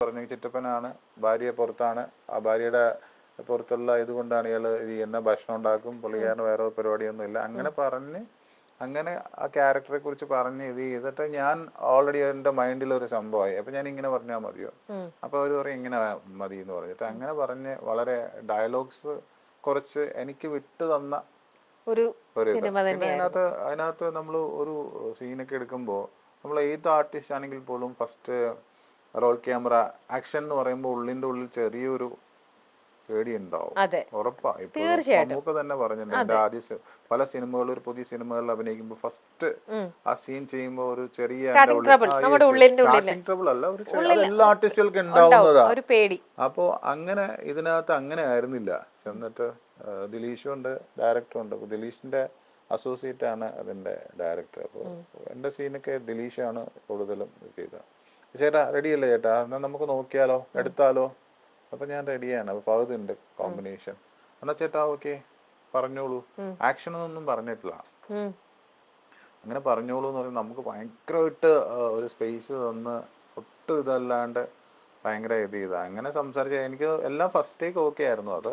പറഞ്ഞു ചിറ്റപ്പനാണ്, ഭാര്യ പുറത്താണ്, ആ ഭാര്യയുടെ പുറത്തുള്ള ഇതുകൊണ്ടാണ് ഇയാൾ ഇത് ചെയ്യുന്ന, ഭക്ഷണം ഉണ്ടാക്കും, പുള്ളിക്കാരന് വേറെ പരിപാടിയൊന്നും ഇല്ല, അങ്ങനെ പറഞ്ഞ് അങ്ങനെ ആ ക്യാരക്ടറെ കുറിച്ച് പറഞ്ഞ് ഇത് ചെയ്തിട്ട് ഞാൻ ഓൾറെഡി എൻ്റെ മൈൻഡിൽ ഒരു സംഭവമായി. അപ്പം ഞാൻ ഇങ്ങനെ പറഞ്ഞാൽ മതിയോ? അപ്പോൾ അവർ പറയും ഇങ്ങനെ മതി എന്ന് പറഞ്ഞിട്ട് അങ്ങനെ പറഞ്ഞ് വളരെ ഡയലോഗ്സ് കുറച്ച് എനിക്ക് വിട്ടു തന്ന ഒരു ഇത്. പിന്നെ അതിനകത്ത് നമ്മൾ ഒരു സീനൊക്കെ എടുക്കുമ്പോൾ നമ്മൾ ഏത് ആർട്ടിസ്റ്റ് ആണെങ്കിൽ പോലും ഫസ്റ്റ് റോൾ ക്യാമറ ആക്ഷൻ എന്ന് പറയുമ്പോൾ ഉള്ളിൻ്റെ ഉള്ളിൽ ചെറിയൊരു പേടി ഉണ്ടാവും, ഉറപ്പാ. ഇപ്പൊ നമുക്ക് തന്നെ പറഞ്ഞിട്ടുണ്ട്, എന്റെ ആദ്യ പല സിനിമകളിൽ ഒരു പുതിയ സിനിമകളിൽ അഭിനയിക്കുമ്പോൾ ഫസ്റ്റ് ആ സീൻ ചെയ്യുമ്പോൾ ഒരു ചെറിയ സ്റ്റാർട്ടിംഗ് ട്രബിൾ അല്ല, ഒരു എല്ലാ ആർട്ടിസ്റ്റുകൾക്കും ഉണ്ടാവുന്നതാ. അപ്പോ അങ്ങനെ ഇതിനകത്ത് അങ്ങനെ ആയിരുന്നില്ല. ചെന്നിട്ട് ദിലീഷും ഉണ്ട്, ഡയറക്ടറും ഉണ്ട്. ദിലീഷിന്റെ അസോസിയേറ്റ് ആണ് അതിന്റെ ഡയറക്ടർ. അപ്പോൾ എന്റെ സീനൊക്കെ ദിലീഷാണ് കൂടുതലും ചെയ്തത്. ചേട്ടാ റെഡിയല്ലേ ചേട്ടാ, എന്നാൽ നമുക്ക് നോക്കിയാലോ, എടുത്താലോ? അപ്പൊ ഞാൻ റെഡിയാണ്. അപ്പൊ ഫഹദ് ഉണ്ട് കോമ്പിനേഷൻ. എന്നാ ചേട്ടാ ഓക്കെ പറഞ്ഞോളൂ. ആക്ഷൻ ഒന്നും പറഞ്ഞിട്ടില്ല, അങ്ങനെ പറഞ്ഞോളൂ എന്ന് പറഞ്ഞാൽ നമുക്ക് ഭയങ്കരമായിട്ട് ഒരു സ്പേസ് തന്ന് ഒട്ടും ഇതല്ലാണ്ട് ഭയങ്കര ഇത് ചെയ്താ അങ്ങനെ സംസാരിച്ച എനിക്ക് എല്ലാം ഫസ്റ്റ് ടേക്ക് ഓക്കെ ആയിരുന്നു. അത്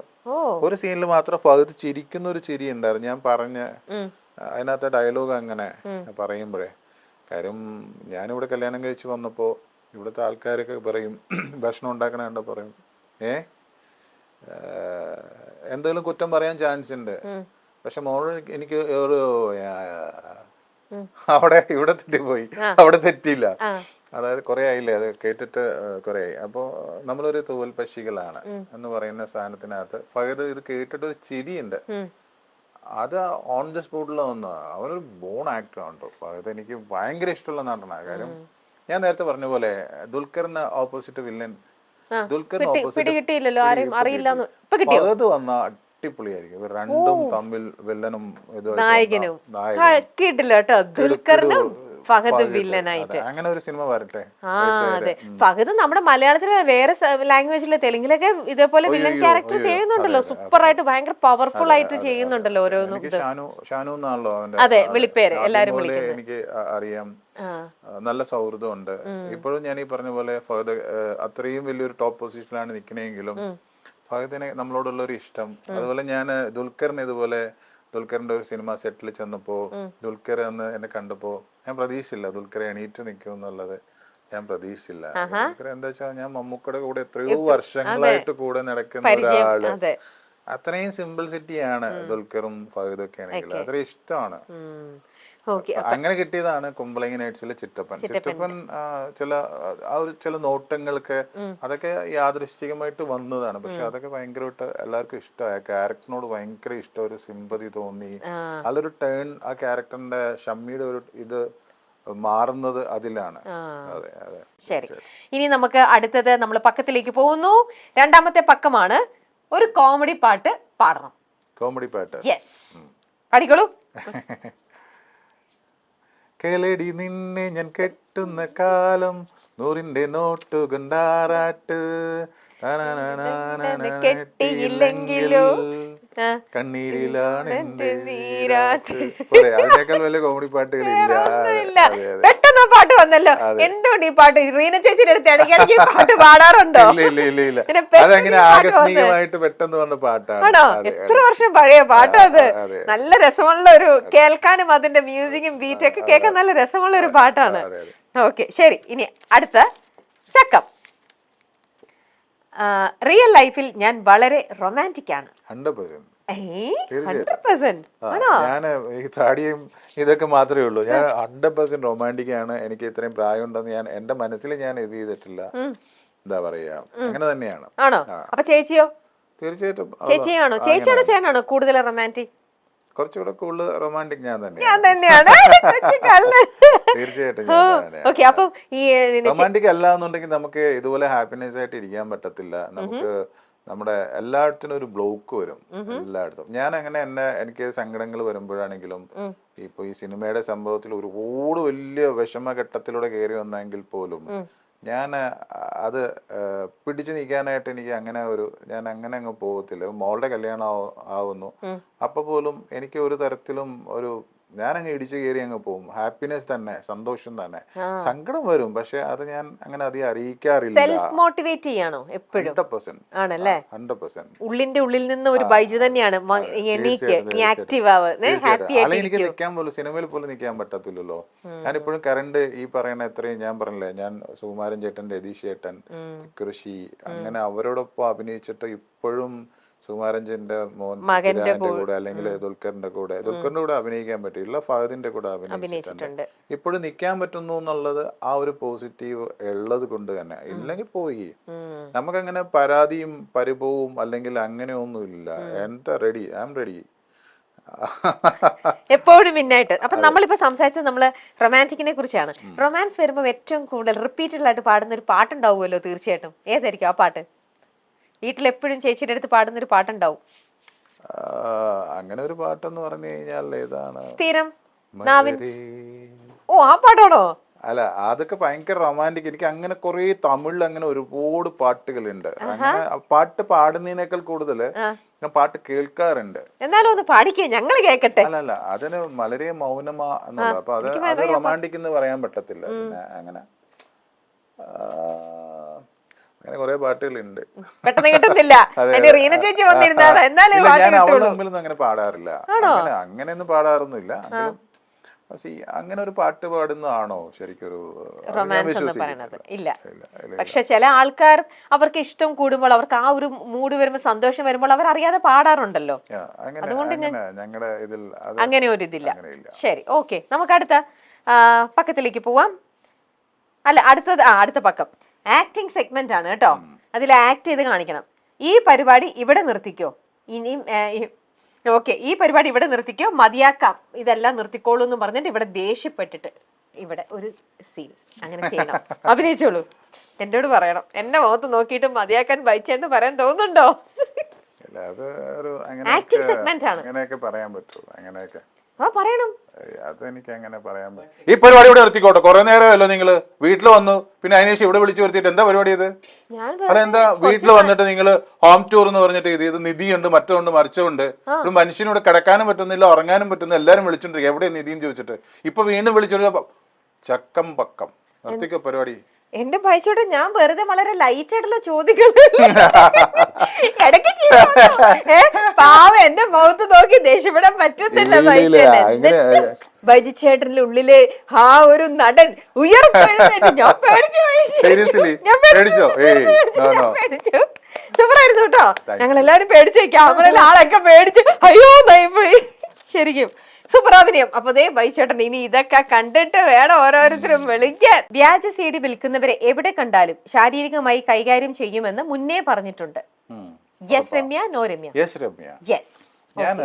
ഒരു സീനിൽ മാത്രം ഫഹദ് ചിരിക്കുന്ന ഒരു ചിരി ഉണ്ടായിരുന്നു. ഞാൻ പറഞ്ഞ അതിനകത്തെ ഡയലോഗ് അങ്ങനെ പറയുമ്പോഴേ, കാര്യം ഞാനിവിടെ കല്യാണം കഴിച്ച് വന്നപ്പോ ഇവിടുത്തെ ആൾക്കാരൊക്കെ പറയും, ഭക്ഷണം ഉണ്ടാക്കണ കണ്ട പറയും എന്തെങ്കിലും കുറ്റം പറയാൻ ചാൻസ് ഉണ്ട്. പക്ഷെ മോള് എനിക്ക് ഒരു ഇവിടെ തെറ്റിപ്പോയി, അവിടെ തെറ്റിയില്ല. അതായത് കുറെ ആയില്ലേ അത് കേട്ടിട്ട്, കുറെ ആയി. അപ്പോ നമ്മളൊരു തൂവൽ പക്ഷികളാണ് എന്ന് പറയുന്ന സാധനത്തിനകത്ത് ഫഹദ് ഇത് കേട്ടിട്ട് ഒരു ചിരിയുണ്ട്. അത് ഓൺ ദ സ്പോട്ടിൽ വന്ന അവനൊരു ബോൺ ആക്ടറാണ് ഫഹദ്. എനിക്ക് ഭയങ്കര ഇഷ്ടമുള്ള നടനാണ്. കാര്യം ഞാൻ നേരത്തെ പറഞ്ഞ പോലെ ദുൽഖറിന് ഓപ്പോസിറ്റ് വില്ലൻ, ദുൽഖറിന് ഓപ്പോസിറ്റ് ഫഹദ് വന്ന അടിപൊളിയായിരിക്കും. ഇവർ രണ്ടും തമ്മിൽ വില്ലനും അങ്ങനെ ഒരു സിനിമ വരട്ടെ. അതെ, ഫഹദ് നമ്മുടെ മലയാളത്തിലെ വേറെ ലാംഗ്വേജിലെ തെലുങ്കിലൊക്കെ ഇതേപോലെ വില്ലൻ ക്യാരക്ടർ ചെയ്യുന്നുണ്ടല്ലോ, സൂപ്പർ ആയിട്ട് ഭയങ്കര പവർഫുൾ ആയിട്ട് ചെയ്യുന്നുണ്ടല്ലോ ഓരോന്നും. ഷാനു എന്നാണല്ലോ അതെ വിളിപ്പേര്, എല്ലാരും എനിക്ക് അറിയാം. നല്ല സൗഹൃദമുണ്ട് ഇപ്പോഴും. ഞാൻ ഈ പറഞ്ഞ പോലെ ഫഹദ് അത്രയും വലിയൊരു ടോപ്പ് പൊസിഷനിലാണ് നിൽക്കണെങ്കിലും ഫഹദിനെ നമ്മളോടുള്ള ഒരു ഇഷ്ടം. അതുപോലെ ഞാൻ ദുൽഖറിന് ഇതുപോലെ ദുൽഖറിന്റെ ഒരു സിനിമ സെറ്റിൽ ചെന്നപ്പോ ദുൽഖർ എന്ന് എന്നെ കണ്ടപ്പോ ഞാൻ പ്രതീക്ഷിച്ചില്ല ദുൽഖർ എണീറ്റ് നിൽക്കും എന്നുള്ളത്. ഞാൻ പ്രതീക്ഷിച്ചില്ല. ദുൽഖർ എന്താ വെച്ചാൽ ഞാൻ മമ്മൂക്കയുടെ കൂടെ എത്രയോ വർഷങ്ങളായിട്ട് കൂടെ നടക്കുന്ന ഒരാള്. അത്രയും സിമ്പിൾസിറ്റിയാണ് ദുൽഖറും ഫഹദും ഒക്കെ ആണെങ്കിൽ അത്രയും ഇഷ്ടമാണ്. അങ്ങനെ കിട്ടിയതാണ് കുമ്പളങ്ങി നൈറ്റ്സിലെ ചിറ്റപ്പൻ. ചിറ്റപ്പൻ ചില നോട്ടങ്ങൾക്ക് അതൊക്കെ യാദൃശ്ചികമായിട്ട് വന്നതാണ്. പക്ഷെ അതൊക്കെ ഭയങ്കരമായിട്ട് എല്ലാവർക്കും ഇഷ്ടമായ ക്യാരക്ടറിനോട് ഭയങ്കര ഇഷ്ടം, ഒരു സിമ്പതി തോന്നി. അതിലൊരു ടേൺ ആ ക്യാരക്ടറിന്റെ ഷമ്മിയുടെ ഒരു ഇത് മാറുന്നത് അതിലാണ്. അതെ അതെ. ശരി, ഇനി നമുക്ക് അടുത്തത് നമ്മൾ പക്കത്തിലേക്ക് പോകുന്നു. രണ്ടാമത്തെ പക്കമാണ് ഒരു കോമഡി പാട്ട് പാടണം. കോമഡി പാട്ട്? യെസ്, പാടിക്കോളൂ. കേളടി നിന്നെ ഞാൻ കെട്ടുന്ന കാലം നൂറിന്റെ നോട്ടു കൊണ്ടാറാട്ട്, കെട്ടിയില്ലെങ്കിലോ കണ്ണീരിലാണ് എന്റെ നീരാട്ട്. അതിനേക്കാൾ വലിയ കോമഡി പാട്ടുകളില്ല. പെട്ടെന്ന് പാട്ട് വന്നല്ലോ. എന്തുകൊണ്ട് ഈ പാട്ട് റീന ചേച്ചിയുടെ അടുത്ത് ഇടയ്ക്കിടയ്ക്ക് പാട്ട് പാടാറുണ്ടോ? ഇല്ല, അതങ്ങനെ ആകസ്മികമായിട്ട് പെട്ടെന്ന് വന്ന പാട്ടാണ്. ആണോ? എത്ര വർഷം പഴയ പാട്ടോ അത്. നല്ല രസമുള്ള ഒരു, കേൾക്കാനും അതിന്റെ മ്യൂസിക്കും ബീറ്റും ഒക്കെ കേൾക്കാൻ നല്ല രസമുള്ള ഒരു പാട്ടാണ്. ഓക്കെ ശരി, ഇനി അടുത്ത ചക്കം. റിയൽ ലൈഫിൽ ഞാൻ വളരെ റൊമാൻറ്റിക് ആണ്. 100%. ഞാൻ ഈ താടിയും ഇതൊക്കെ മാത്രമേ ഉള്ളൂ. ഞാൻ 100% റൊമാൻറ്റിക് ആണ്. എനിക്ക് ഇത്രയും പ്രായം ഉണ്ടെന്ന് ഞാൻ എന്റെ മനസ്സിൽ ഞാൻ ഇത് ചെയ്തിട്ടില്ല. എന്താ പറയാ, അങ്ങനെ തന്നെയാണ്. ആണോ? അപ്പൊ ചേച്ചിയോ? തീർച്ചയായിട്ടും ചേച്ചിയാണോ ചേട്ടനാണോ കൂടുതൽ റൊമാൻറ്റിക്? കുറച്ചുകൂടെ കൂടുതൽ റൊമാൻറ്റിക് ഞാൻ തന്നെയാണ്. തീർച്ചയായിട്ടും റൊമാൻറ്റിക് അല്ല എന്നുണ്ടെങ്കിൽ നമുക്ക് ഇതുപോലെ ഹാപ്പിനെസ് ആയിട്ട് ഇരിക്കാൻ പറ്റത്തില്ല. നമുക്ക് നമ്മുടെ എല്ലായിടത്തിനും ഒരു ബ്ലോക്ക് വരും, എല്ലായിടത്തും. ഞാൻ അങ്ങനെ എനിക്ക് സങ്കടങ്ങൾ വരുമ്പോഴാണെങ്കിലും ഇപ്പൊ ഈ സിനിമയുടെ സംഭവത്തിൽ ഒരുപാട് വലിയ വിഷമഘട്ടത്തിലൂടെ കയറി വന്നെങ്കിൽ പോലും ഞാൻ അത് പിടിച്ചു നീക്കാനായിട്ട് എനിക്ക് ഞാൻ അങ്ങനെ അങ്ങ് പോകത്തില്ല. മോളുടെ കല്യാണം ആവുന്നു, അപ്പൊ പോലും എനിക്ക് ഒരു തരത്തിലും ഒരു ഞാനങ്ങ് ഇടിച്ചു കയറി അങ്ങ് പോകും. ഹാപ്പിനെസ് തന്നെ, സന്തോഷം തന്നെ. സങ്കടം വരും, പക്ഷെ അത് ഞാൻ അങ്ങനെ അധികം അറിയിക്കാറില്ല. സെൽഫ് മോട്ടിവേറ്റ് ചെയ്യാണോ എപ്പോഴും? 100%. ആണല്ലേ? 100%. ഉള്ളിന്റെ ഉള്ളിൽ നിന്ന് ഒരു ബൈജു തന്നെയാണ് എണീക്ക്, നീ ആക്റ്റീവ് ആവ്, ഹാപ്പി അല്ലെങ്കിൽ എനിക്ക് ആയിട്ട് നിൽക്കാൻ പോലും, സിനിമയിൽ പോലും നിൽക്കാൻ പറ്റത്തില്ലല്ലോ. ഞാനിപ്പോഴും കറണ്ട് ഈ പറയുന്ന എത്രയും ഞാൻ പറഞ്ഞില്ലേ, ഞാൻ സുകുമാരൻ ചേട്ടൻ, രതീഷ് ചേട്ടൻ, കൃഷി, അങ്ങനെ അവരോടൊപ്പം അഭിനയിച്ചിട്ട് ഇപ്പോഴും സുകുമാരൻജന്റെ മോൻ പൃഥ്വിരാജിന്റെ കൂടെ അല്ലെങ്കിൽ ദുൽഖറിന്റെ കൂടെ അഭിനയിക്കാൻ പറ്റില്ല, ഫഹദിന്റെ കൂടെ അഭിനയിച്ചിട്ടുണ്ട്. ഇപ്പോഴും നിൽക്കാൻ പറ്റുന്നു എന്നുള്ളത് ആ ഒരു പോസിറ്റീവ് ഉള്ളത് കൊണ്ട് തന്നെ. ഇല്ലെങ്കിൽ പോയി നമുക്കങ്ങനെ പരാതിയും പരിഭവവും അല്ലെങ്കിൽ അങ്ങനെ ഒന്നുമില്ല. എന്താ റെഡി, ഐ ആം റെഡി എപ്പോഴും മിന്നായിട്ട്. അപ്പൊ നമ്മളിപ്പോ സംസാരിച്ചത് നമ്മള് റൊമാൻറ്റിക്കിനെ കുറിച്ചാണ്. റൊമാൻസ് വരുമ്പോൾ ഏറ്റവും കൂടുതൽ റിപ്പീറ്റഡ് ആയിട്ട് പാടുന്ന ഒരു പാട്ടുണ്ടാവുമല്ലോ തീർച്ചയായിട്ടും. ഏതായിരിക്കും ആ പാട്ട്? വീട്ടിലെപ്പോഴും ചേച്ചിയുടെ അടുത്ത് പാടുന്നൊരു പാട്ടുണ്ടാവും. അങ്ങനെ ഒരു പാട്ടെന്ന് പറഞ്ഞു കഴിഞ്ഞാൽ ഏതാണ്? സ്ഥിരം ഓ ആ പാട്ടാണോ? അല്ല, അതൊക്കെ ഭയങ്കര റൊമാൻറ്റിക്. എനിക്ക് അങ്ങനെ കുറെ തമിഴിൽ അങ്ങനെ ഒരുപാട് പാട്ടുകളുണ്ട്. അങ്ങനെ പാട്ട് പാടുന്നതിനേക്കാൾ കൂടുതൽ ഞാൻ പാട്ട് കേൾക്കാറുണ്ട്. എന്നാലും ഒന്ന് പാടിക്കേ, ഞങ്ങൾ കേൾക്കട്ടെ. അല്ല, അതിന് വളരെ മൗനമാ എന്നുള്ളത്. അപ്പൊ അത് റൊമാൻറ്റിക് എന്ന് പറയാൻ പറ്റത്തില്ല. പിന്നെ അങ്ങനെ അങ്ങനെ കുറെ പാട്ടുകളുണ്ട്, പെട്ടെന്ന് കിട്ടുന്നില്ല. റീന ചേച്ചി വന്നിരുന്നാണ്, എന്നാലും ഞാൻ അവളുടെ മുമ്പിലൊന്നും അങ്ങനെ പാടാറില്ല. അങ്ങനെയൊന്നും പാടാറൊന്നുമില്ല. അങ്ങനെ ഒരു പാട്ട് പാടുന്നതാണോ ശരിക്കൊരു റൊമാൻസ് എന്ന് പറയുന്നത്? ഇല്ല. പക്ഷെ ചില ആൾക്കാർ അവർക്ക് ഇഷ്ടം കൂടുമ്പോൾ, അവർക്ക് ആ ഒരു മൂഡ് വരുമ്പോൾ, സന്തോഷം വരുമ്പോൾ അവർ അറിയാതെ പാടാറുണ്ടല്ലോ. അതുകൊണ്ട് ഞങ്ങളുടെ ഇതിൽ അങ്ങനെ ഒരു ഇതില്ല. ശരി, ഓക്കെ, നമുക്ക് അടുത്ത പക്കത്തിലേക്ക് പോവാം. അല്ല, അടുത്ത പക്കം ആക്ടിങ് സെഗ്മെന്റ് ആണ് കേട്ടോ. അതിൽ ആക്ട് ചെയ്ത് കാണിക്കണം. ഈ പരിപാടി ഇവിടെ നിർത്തിക്കോ, ഇനിയും ഓക്കെ, ഈ പരിപാടി ഇവിടെ നിർത്തിക്കോ, മതിയാക്കാം, ഇതെല്ലാം നിർത്തിക്കോളൂ എന്ന് പറഞ്ഞിട്ട് ഇവിടെ ദേഷ്യപ്പെട്ടിട്ട് ഇവിടെ ഒരു സീൻ അങ്ങനെ ചെയ്യണം. അഭിനയിച്ചോളൂ, എന്നോട് പറയണം. എന്റെ മുഖത്ത് നോക്കിയിട്ട് മതിയാക്കാൻ ബൈച്ചേന്ന് പറയാൻ തോന്നുന്നുണ്ടോ? ആക്ടിങ് സെഗ്മെന്റ് ആണ്. അങ്ങനെയൊക്കെ പറയാൻ പറ്റുള്ളൂ. അങ്ങനെയൊക്കെ പറയണം. അതെനിക്ക് അങ്ങനെ പറയാൻ പറ്റും. ഈ പരിപാടി ഇവിടെ നിർത്തിക്കോട്ടെ. കുറെ നേരമല്ലോ നിങ്ങള് വീട്ടിൽ വന്നു, പിന്നെ അതിനുശേഷം ഇവിടെ വിളിച്ചു വരുത്തിയിട്ട് എന്താ പരിപാടി ഇത്? അതെന്താ വീട്ടിൽ വന്നിട്ട് നിങ്ങള് ഹോം ടൂർ എന്ന് പറഞ്ഞിട്ട് ഇത് നിധിയുണ്ട്, മറ്റുണ്ട്, മറിച്ചുണ്ട്, ഒരു മനുഷ്യനോട് കിടക്കാനും പറ്റുന്നില്ല, ഉറങ്ങാനും പറ്റുന്നില്ല, എല്ലാരും വിളിച്ചോണ്ടിരിക്കും എവിടെ നിധിന്ന് ചോദിച്ചിട്ട്. ഇപ്പൊ വീണ്ടും വിളിച്ചോണ്ട് ചക്കം പക്കം നിർത്തിക്കോ പരിപാടി. എന്റെ പൈസയോട് ഞാൻ വെറുതെ വളരെ ലൈറ്റ് ആയിട്ടുള്ള ചോദ്യങ്ങൾ ഇടയ്ക്ക് പാവം എന്റെ മുഖത്ത് നോക്കി ദേഷ്യപ്പെടാൻ പറ്റുന്നില്ല. ബൈജു ചേട്ടന്റെ ഉള്ളിലെ ആ ഒരു നടൻ ഉയർപ്പെടുന്നു. ഞാൻ പേടിച്ചു. സൂപ്പറായിരുന്നു കേട്ടോ. ഞങ്ങൾ എല്ലാരും പേടിച്ചു, ക്യാമറയിൽ ആളൊക്കെ പേടിച്ചു. അയ്യോ പോയി. ശരിക്കും സൂപ്പർ അഭിനയം. അപ്പൊ ദേ ബൈച്ചേട്ടൻ ഇനി ഇതൊക്കെ കണ്ടിട്ട് വേണം ഓരോരുത്തരും വിളിക്കാൻ. വ്യാജ CD വിൽക്കുന്നവരെ എവിടെ കണ്ടാലും ശാരീരികമായി കൈകാര്യം ചെയ്യുമെന്ന് മുന്നേ പറഞ്ഞിട്ടുണ്ട്. Yes Ramya, no Ramya? Yes Ramya. Yes. ഞാൻ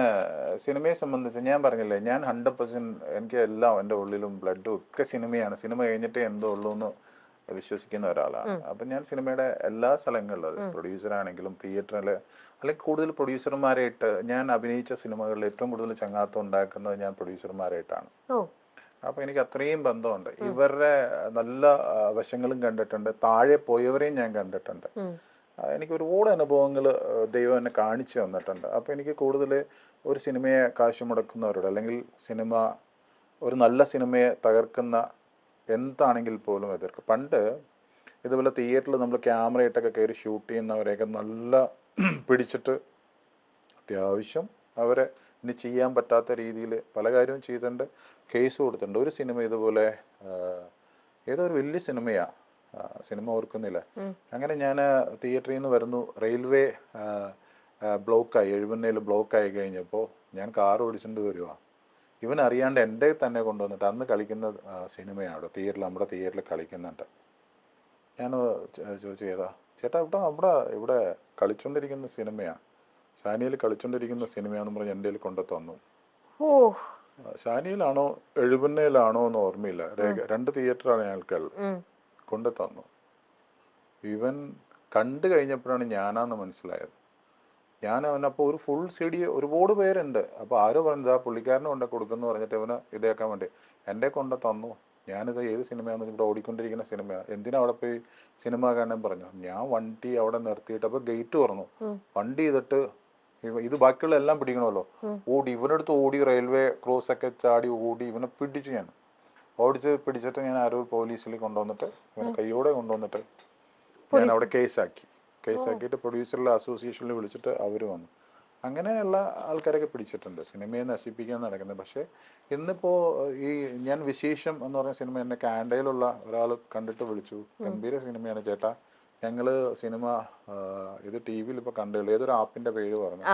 സിനിമയെ സംബന്ധിച്ച് ഞാൻ പറഞ്ഞില്ലേ, ഞാൻ 100% എനിക്ക് എല്ലാം എൻ്റെ ഉള്ളിലും ബ്ലഡും ഒക്കെ സിനിമയാണ്. സിനിമ കഴിഞ്ഞിട്ടേ എന്തോ ഉള്ളൂ എന്ന് വിശ്വസിക്കുന്ന ഒരാളാണ്. അപ്പൊ ഞാൻ സിനിമയുടെ എല്ലാ സ്ഥലങ്ങളിലും, പ്രൊഡ്യൂസർ ആണെങ്കിലും തിയേറ്ററിൽ, അല്ലെങ്കിൽ കൂടുതൽ പ്രൊഡ്യൂസർമാരായിട്ട് ഞാൻ അഭിനയിച്ച സിനിമകളിൽ ഏറ്റവും കൂടുതൽ ചങ്ങാത്തം ഉണ്ടാക്കുന്നത് ഞാൻ പ്രൊഡ്യൂസർമാരായിട്ടാണ്. അപ്പൊ എനിക്ക് അത്രയും ബന്ധമുണ്ട്. ഇവരുടെ നല്ല വശങ്ങളും കണ്ടിട്ടുണ്ട്, താഴെ പോയവരെയും ഞാൻ കണ്ടിട്ടുണ്ട്. എനിക്ക് ഒരുപാട് അനുഭവങ്ങൾ ദൈവം എന്നെ കാണിച്ചു തന്നിട്ടുണ്ട്. അപ്പൊ എനിക്ക് കൂടുതൽ ഒരു സിനിമയെ കാശ് മുടക്കുന്നവരോട്, അല്ലെങ്കിൽ സിനിമ ഒരു നല്ല സിനിമയെ തകർക്കുന്ന എന്താണെങ്കിൽ പോലും എതിർക്കും. പണ്ട് ഇതുപോലെ തിയേറ്ററിൽ നമ്മൾ ക്യാമറയിട്ടൊക്കെ കയറി ഷൂട്ട് ചെയ്യുന്നവരെയൊക്കെ നല്ല പിടിച്ചിട്ട് അത്യാവശ്യം അവരെ ഇനി ചെയ്യാൻ പറ്റാത്ത രീതിയിൽ പല കാര്യവും ചെയ്തിട്ടുണ്ട്, കേസ് കൊടുത്തിട്ടുണ്ട്. ഒരു സിനിമ ഇതുപോലെ ഏതോ ഒരു വലിയ സിനിമയാണ്, സിനിമ ഓർക്കുന്നില്ല. അങ്ങനെ ഞാൻ തിയേറ്ററിൽ നിന്ന് വരുന്നു, റെയിൽവേ ബ്ലോക്കായി, എഴുപന്നേൽ ബ്ലോക്കായി കഴിഞ്ഞപ്പോൾ ഞാൻ കാർ ഓടിച്ചുകൊണ്ട് വരുക. ഇവൻ അറിയാണ്ട് എൻ്റെ തന്നെ കൊണ്ടുവന്നിട്ട് അന്ന് കളിക്കുന്ന സിനിമയാണ് തിയേറ്ററിൽ, നമ്മുടെ തിയേറ്ററിൽ കളിക്കുന്നുണ്ട്. ഞാൻ ചോദിച്ചു, ഏതാ ചേട്ടാ? ഇവിടെ കളിച്ചോണ്ടിരിക്കുന്ന സിനിമയാണ്, ഷാനിയിൽ കളിച്ചോണ്ടിരിക്കുന്ന സിനിമയാന്ന് പറഞ്ഞ് എൻ്റെ കയ്യിൽ കൊണ്ടു തന്നു. ഷാനിയിലാണോ എഴുപന്നയിലാണോ എന്ന് ഓർമ്മയില്ല, രണ്ട് തിയേറ്ററാണ് ഞങ്ങൾക്ക് കൊണ്ടു തന്നു. ഇവൻ കണ്ടു കഴിഞ്ഞപ്പോഴാണ് ഞാനാന്ന് മനസ്സിലായത്. ഞാൻ അവനപ്പോൾ ഒരു ഫുൾ CD ഒരുപാട് പേരുണ്ട്. അപ്പോൾ ആരോ പറഞ്ഞത് ആ പുള്ളിക്കാരനെ കൊണ്ട് കൊടുക്കുന്നു പറഞ്ഞിട്ട് ഇവന് ഇതേക്കാൻ വേണ്ടി എൻ്റെ കൊണ്ട് തന്നു. ഞാനിത് ഏത് സിനിമയാണെന്ന് ഇവിടെ ഓടിക്കൊണ്ടിരിക്കുന്ന സിനിമയാണ്, എന്തിനാ അവിടെ പോയി സിനിമ കാണാൻ പറഞ്ഞു. ഞാൻ വണ്ടി അവിടെ നിർത്തിയിട്ട് അപ്പോൾ ഗേറ്റ് തുറന്നു, വണ്ടി ചെയ്തിട്ട് ഇത് ബാക്കിയുള്ള എല്ലാം പിടിക്കണമല്ലോ. ഓടി ഇവനടുത്ത് ഓടി റെയിൽവേ ക്രോസ് ഒക്കെ ചാടി ഓടി ഇവനെ പിടിച്ചു. ഞാൻ പിടിച്ചിട്ട് ഞാൻ ആരോ പോലീസിൽ കൊണ്ടുവന്നിട്ട് ഇവനെ കൈയോടെ കൊണ്ടുവന്നിട്ട് ഞാൻ അവിടെ കേസാക്കിയിട്ട് പ്രൊഡ്യൂസറുടെ അസോസിയേഷനിൽ വിളിച്ചിട്ട് അവർ വന്നു. അങ്ങനെയുള്ള ആൾക്കാരൊക്കെ പിടിച്ചിട്ടുണ്ട് സിനിമയെ നശിപ്പിക്കാൻ നടക്കുന്നത്. പക്ഷേ ഇന്നിപ്പോൾ ഈ ഞാൻ വിശേഷം എന്ന് പറഞ്ഞ സിനിമ എന്നെ കാനഡയിലുള്ള ഒരാൾ കണ്ടിട്ട് വിളിച്ചു, ഗംഭീര സിനിമയാണ് ചേട്ടാ, ഞങ്ങള് സിനിമ ഇത് ടി വിയിൽ ഇപ്പോൾ കണ്ടുള്ളൂ, ഏതൊരു ആപ്പിന്റെ പേര് പറഞ്ഞു.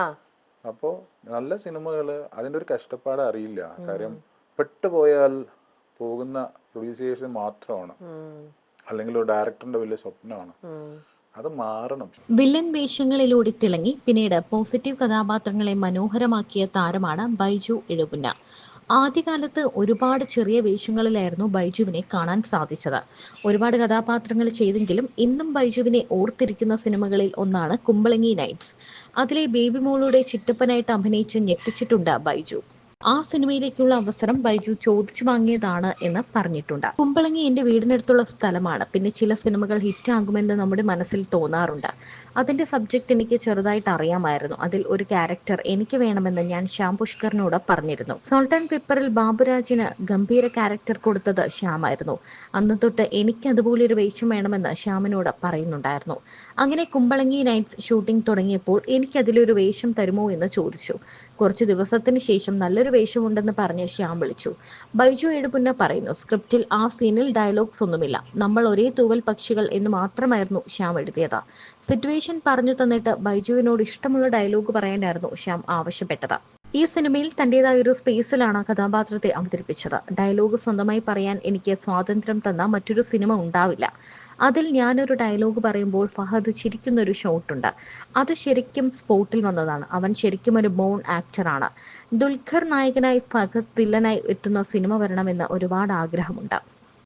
അപ്പോൾ നല്ല സിനിമകൾ അതിൻ്റെ ഒരു കഷ്ടപ്പാട് അറിയില്ല. കാര്യം പെട്ടുപോയാൽ പോകുന്ന പ്രൊഡ്യൂസേഴ്സ് മാത്രമാണ്, അല്ലെങ്കിൽ ഒരു ഡയറക്ടറിന്റെ വലിയ സ്വപ്നമാണ്. അത് മാറണം. വില്ലൻ വേഷങ്ങളിലൂടെ തിളങ്ങി പിന്നീട് പോസിറ്റീവ് കഥാപാത്രങ്ങളെ മനോഹരമാക്കിയ താരമാണ് ബൈജു എഴുപുന്ന. ആദ്യകാലത്ത് ഒരുപാട് ചെറിയ വേഷങ്ങളിലായിരുന്നു ബൈജുവിനെ കാണാൻ സാധിച്ചത്. ഒരുപാട് കഥാപാത്രങ്ങൾ ചെയ്തെങ്കിലും ഇന്നും ബൈജുവിനെ ഓർത്തിരിക്കുന്ന സിനിമകളിൽ ഒന്നാണ് കുമ്പളങ്ങി നൈറ്റ്സ്. അതിലെ ബേബി മോളുടെ ചിറ്റപ്പനായിട്ട് അഭിനയിച്ച് ഞെട്ടിച്ചിട്ടുണ്ട് ബൈജു. ആ സിനിമയിലേക്കുള്ള അവസരം ബൈജു ചോദിച്ചു വാങ്ങിയതാണ് എന്ന് പറഞ്ഞിട്ടുണ്ട്. കുമ്പളങ്ങി എന്റെ വീടിനടുത്തുള്ള സ്ഥലമാണ്. പിന്നെ ചില സിനിമകൾ ഹിറ്റാകുമെന്ന് നമ്മുടെ മനസ്സിൽ തോന്നാറുണ്ട്. അതിന്റെ സബ്ജക്ട് എനിക്ക് ചെറുതായിട്ട് അറിയാമായിരുന്നു. അതിൽ ഒരു ക്യാരക്ടർ എനിക്ക് വേണമെന്ന് ഞാൻ ശ്യാം പുഷ്കറിനോട് പറഞ്ഞിരുന്നു. സോൾട്ട് ആൻഡ് പെപ്പറിൽ ബാബുരാജിന് ഗംഭീര ക്യാരക്ടർ കൊടുത്തത് ശ്യാമായിരുന്നു. അന്ന് തൊട്ട് എനിക്ക് അതുപോലൊരു വേഷം വേണമെന്ന് ശ്യാമിനോട് പറയുന്നുണ്ടായിരുന്നു. അങ്ങനെ കുമ്പളങ്ങി നൈറ്റ്സ് ഷൂട്ടിംഗ് തുടങ്ങിയപ്പോൾ എനിക്ക് അതിലൊരു വേഷം തരുമോ എന്ന് ചോദിച്ചു. കുറച്ച് ദിവസത്തിന് ശേഷം നല്ലൊരു വേഷമുണ്ടെന്ന് പറഞ്ഞ് ശ്യാം വിളിച്ചു. ബൈജു എഴുപുന്ന പറയുന്നു, സ്ക്രിപ്റ്റിൽ ആ സീനിൽ ഡയലോഗ്സ് ഒന്നുമില്ല, നമ്മൾ ഒരേ തൂവൽ പക്ഷികൾ എന്ന് മാത്രമായിരുന്നു ശ്യാം എഴുതിയത്. സിറ്റുവേഷൻ പറഞ്ഞു തന്നിട്ട് ബൈജുവിനോട് ഇഷ്ടമുള്ള ഡയലോഗ് പറയാനായിരുന്നു ശ്യാം ആവശ്യപ്പെട്ടത്. ഈ സിനിമയിൽ തന്റേതായ ഒരു സ്പേസിലാണ് കഥാപാത്രത്തെ അവതരിപ്പിച്ചത്. ഡയലോഗ് സ്വന്തമായി പറയാൻ എനിക്ക് സ്വാതന്ത്ര്യം തന്ന മറ്റൊരു സിനിമ ഉണ്ടാവില്ല. അതിൽ ഞാനൊരു ഡയലോഗ് പറയുമ്പോൾ ഫഹദ് ചിരിക്കുന്ന ഒരു ഷോട്ടുണ്ട്. അത് ശരിക്കും സ്പോട്ടിൽ വന്നതാണ്. അവൻ ശരിക്കും ഒരു ബോൺ ആക്ടറാണ്. ദുൽഖർ നായകനായി ഫഹദ് വില്ലനായി എത്തുന്ന സിനിമ വരണമെന്ന് ഒരുപാട് ആഗ്രഹമുണ്ട്.